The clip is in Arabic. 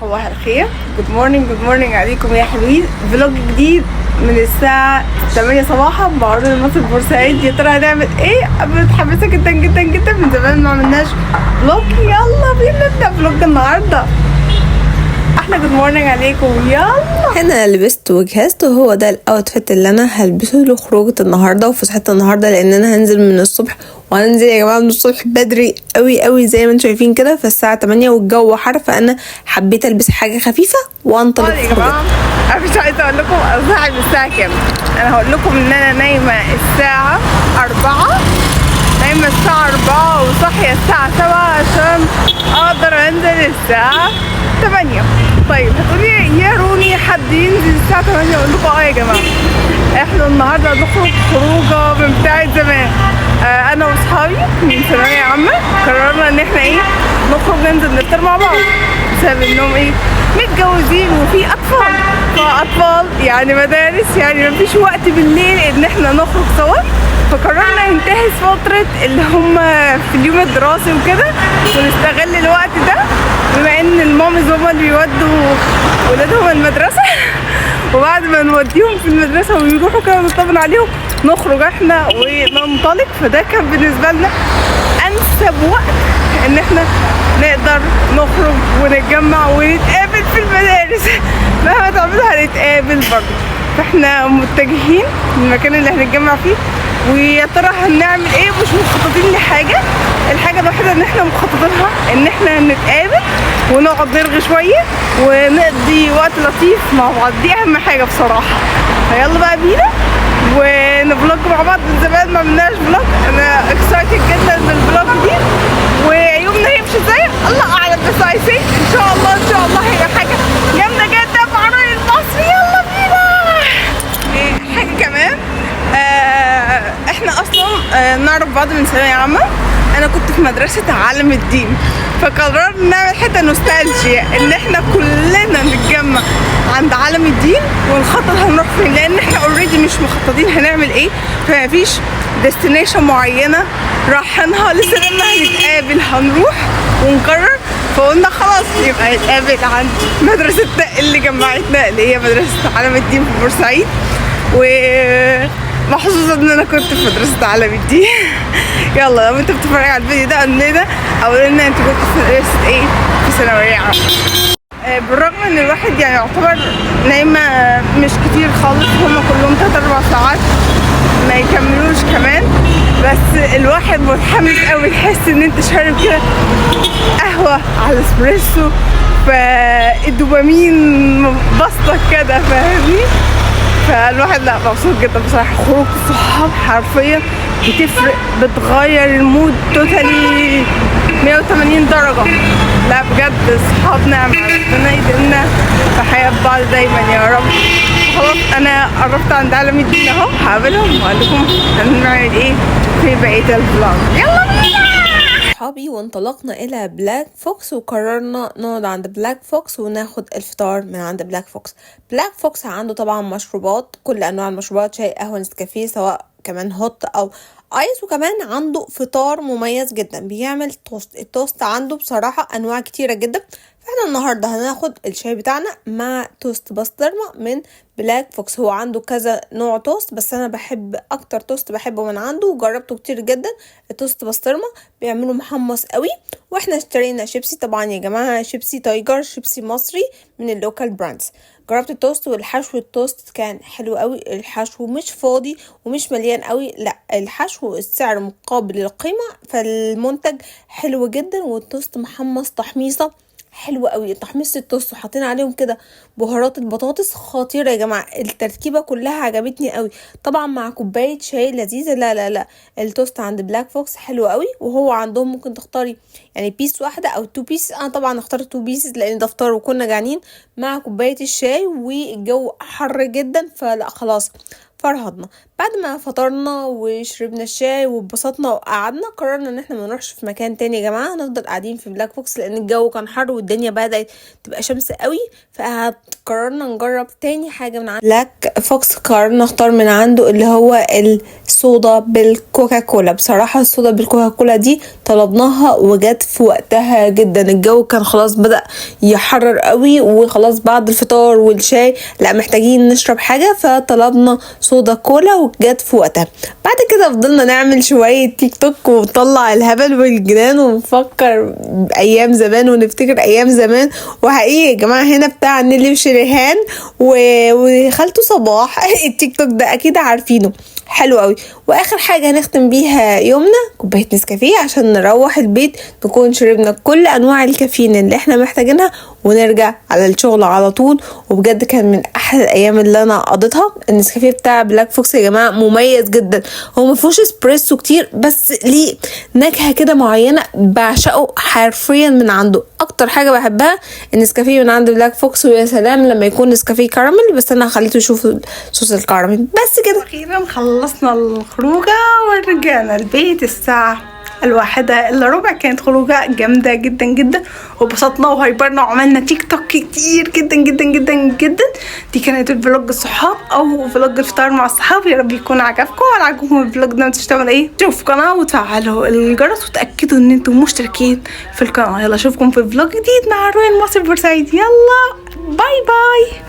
صباح الخير، جود مورنينج عليكم يا حلوين. فلوج جديد من الساعة 8 صباحا بعرض مصر بورسعيد. يا ترى هنعمل ايه؟ متحمسة جدا جدا جدا، من زمان ما عملناش فلوج. يلا بينا نبدأ فلوج النهاردة. احنا جود مورنينج عليكم. يلا هنا لبست وجهزت، وهو ده الاوتفيت اللي انا هلبسه لخروجة النهارده وفسحة النهارده، لان انا هنزل من الصبح. وهننزل يا جماعه من الصبح بدري قوي قوي زي ما انتم شايفين كده، في الساعه 8 والجو حر، فانا حبيت البس حاجه خفيفه وانطلق يا جماعه. انا مش عايزه اقول لكم اصحى الساعه كام. انا هقول لكم ان انا نايمه الساعه 4، نايمه الساعه 4 وصاحيه الساعه 7 عشان اقدر انزل الساعه 8. طيب هتقولي يا روني حد ينزل الساعه 8؟ اقول لكم يا جماعه، احنا النهارده هنخرج خروجه من بتاعه زمان. انا واصحابي من ثانويه عامه قررنا ان احنا نخرج ننزل نفطر مع بعض، بسبب انهم متجوزين وفي اطفال، فاطفال يعني مدارس، يعني مفيش وقت بالليل ان احنا نخرج سوا. فقررنا ننتهز فترة اللي هم في اليوم الدراسي وكده، ونستغل الوقت ده بما ان المامز هما اللي بيودوا ولادهم المدرسة وبعد ما نوديهم في المدرسة ويروحوا كده ونطمن عليهم نخرج احنا وننطلق. فده كان بالنسبة لنا انسب وقت ان احنا نقدر نخرج ونتجمع ونتقابل في المدارس. مهما تعملوا هنتقابل برضه. فاحنا متجهين للمكان اللي هنتجمع فيه، ويا ترى هنعمل ايه؟ مش مخططين لحاجه. الحاجه الوحيده ان احنا مخططينها ان احنا نتقابل ونقعد نرغي شويه ونقضي وقت لطيف مع بعض. دي اهم حاجه بصراحه. فيلا بقى بينا ونفلوج مع بعض. من زمان ما عملناش فلوج، انا اكسايتد جدا بالفلوج دي، ويومنا هيمشي ازاي الله اعلم. بس عايزين ان شاء الله هي حاجه جامده جدا في عروض المصري. يلا بينا. حاجه كمان، احنا اصلا نعرف بعض من ثانويه عامه. انا كنت في مدرسه عالم الدين، فقررنا نعمل حته نوستالجيا ان احنا كلنا نتجمع عند عالم الدين ونخطط هنروح فين، لان احنا اوريدي مش مخططين هنعمل ايه، فمفيش ديستنيشن معينه رايحينها لسه. لما هنتقابل هنروح ونقرر. فقلنا خلاص يبقى نتقابل عند مدرستنا اللي جمعتنا، اللي هي مدرسه عالم الدين في بورسعيد. ومحظوظه ان انا كنت في مدرسه عالم الدين. يلا لو انت بتتفرج على الفيديو ده قول لنا، او قول لنا انت كنت في مدرسه ايه في ثانويه عامه. بالرغم ان الواحد يعني يعتبر نايمه مش كتير خالص، هما كلهم 3-4 ساعات ما يكملوش كمان، بس الواحد متحمس قوي. يحس ان انت شارب كده قهوه على اسبريسو، فالدوبامين بسطك كده، فاهمني؟ فالواحد لا مبسوط جدا بصراحه. خروج الصحاب حرفيا بتفرق، بتغير المود توتالي 180 درجه. لا بجد صحاب نعمه، ربنا يديمنا في حياه بعض دايما يا رب. خلاص انا قربت عند عالم الدين اهو، هقابلهم واقول لكم هنعمل ايه في بقيه الفلوج. يلا بينا صحابي وانطلقنا الى بلاك فوكس، وقررنا نقعد عند بلاك فوكس وناخد الفطار من عند بلاك فوكس. بلاك فوكس عنده طبعا مشروبات، كل انواع المشروبات، شاي قهوه نسكافيه سواء كمان هوت او ايس، وكمان عنده فطار مميز جدا بيعمل توست. التوست عنده بصراحه انواع كتيره جدا، فاحنا النهارده هناخد الشاي بتاعنا مع توست بسطرمه من بلاك فوكس. هو عنده كذا نوع توست، بس انا بحب اكتر توست بحبه من عنده وجربته كتير جدا التوست بسطرمه، بيعملوا محمص قوي. واحنا اشترينا شيبسي طبعا يا جماعه، شيبسي تايجر، شيبسي مصري من اللوكال براندز. جربت التوست والحشو التوست كان حلو قوي. الحشو مش فاضي ومش مليان قوي، لا الحشو السعر مقابل القيمه، فالمنتج حلو جدا. والتوست محمص تحميصه حلوة قوي. تحميص التوست وحاطين عليهم كده بهارات البطاطس خطيرة يا جماعة. التركيبة كلها عجبتني قوي، طبعا مع كوباية شاي لذيذة. لا التوست عند بلاك فوكس حلو قوي. وهو عندهم ممكن تختاري يعني بيس واحدة او 2 بيس. انا طبعا اخترت 2 بيسز لان ده فطار وكنا جعانين، مع كوباية الشاي والجو حر جدا، فلا خلاص فرهضنا. بعد ما فطرنا وشربنا الشاي واتبسطنا وقعدنا، قررنا ان احنا ما نروحش في مكان تاني يا جماعه، نفضل قاعدين في بلاك فوكس لان الجو كان حر والدنيا بدات تبقى شمس قوي. فقررنا نجرب تاني حاجه من عند بلاك فوكس. قررنا نختار من عنده اللي هو الصودا بالكوكا كولا. بصراحه الصودا بالكوكا كولا دي طلبناها وجت في وقتها جدا. الجو كان خلاص بدأ يحرر قوي وخلاص بعد الفطار والشاي لا محتاجين نشرب حاجة، فطلبنا صودا كولا وجت في وقتها. بعد كده فضلنا نعمل شوية تيك توك ونطلع الهبل والجنان ونفكر ايام زمان ونفتكر ايام زمان. وحقيقي يا جماعة هنا بتاع نيلي وشريهان وخالته صباح التيك توك ده اكيد عارفينه، حلو قوي. واخر حاجة هنختم بيها يومنا كوباية نسكافيه عشان نروح البيت نكون شربنا كل انواع الكافيين اللي احنا محتاجينها ونرجع على الشغل على طول. وبجد كان من احلى الايام اللي انا قضيتها. النسكافيه بتاع بلاك فوكس يا جماعة مميز جدا، هو مفيهوش اسبريسو كتير بس ليه نكهة كده معينة بعشقه حرفيا من عنده. اكتر حاجة بحبها النسكافيه من عند بلاك فوكس، ويا سلام لما يكون نسكافيه كراميل، بس انا خليته يشوف صوص الكراميل. بس كده اخيرا خلصنا الخروجه ورجعنا البيت الساعه 1:15. كانت خروجه جامده جدا جدا وبسطنا وهيبرنا وعملنا تيك توك كتير جدا جدا جدا جدا. دي كانت الفلوج الصحاب او فلوج الفطار مع الصحاب. يا رب يكون عجبكم. ولا عجبكم الفلوج ده ما تنسوش تعملوا ايه، تشوفوا القناه وتفعلوا الجرس وتاكدوا ان انتم مشتركين في القناه. يلا اشوفكم في فلوج جديد مع رويال مصر بورسعيد. يلا باي باي.